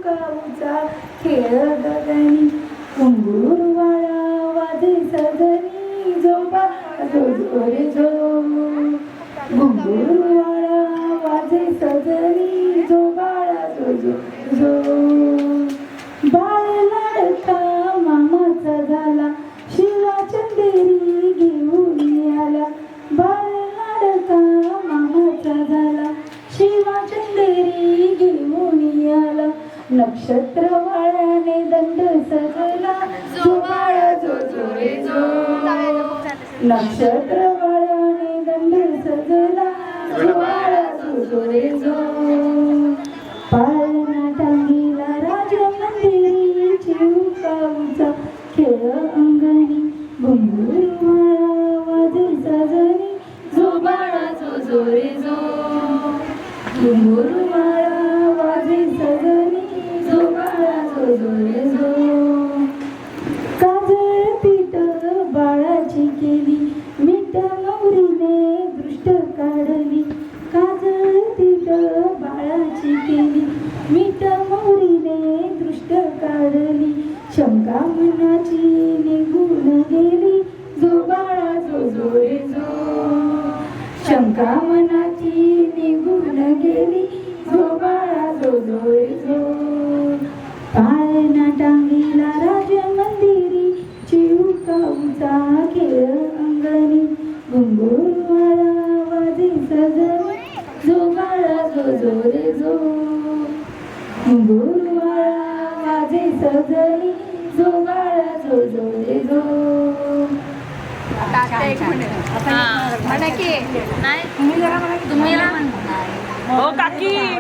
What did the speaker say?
चिवकाऊचा खेळ गगनी घुंगुरवाळा वाजे सजनी झोपा जो जो रे जो घुंगुरवाळा वाजे सजनी जो बाळा जो जो जो बाळ लाडका मामाचा झाला शिवा चंदेरी घेऊन आला बाळ लाडका मामाचा झाला शिवा चंदेरी घेऊन आला नक्षत्र वाळ्याने दंड सजला जो बाळा जो जो रे जो नक्षत्र वाळ्याने दंड सजला जो बाळा जो जो रे जो पाळणा टांगीला राज मंदिरी चिवकाऊचा खेळ अंगणी घुंगुरवाळा वाजे सजनी जो बाळा जो जो रे जो घुंगुरवाळा वाजे सजनी जो बाळा जो जो रे जो काजळ पीठ बाळाची केली मीठ मोहरीने दृष्ट काढली काजळ पीठ बाळाची केली मीठ मोहरीने दृष्ट काढली शंका मनाची निघून गेली जो बाळा जो जो रे जो शंका मनाची निघून गेली जो बाळा जो जो रे जो पाळणा टांगीला राज मंदिरी चिवकाऊचा खेळ अंगणी घुंगुरवाळा वाजे सजनी जो बाळा जो जो रे जो घुंगुरवाळा वाजे सजनी जो बाळा जो जो रे जो म्हणा की नाही तुम्ही जरा म्हणा, तुम्ही हो काकी.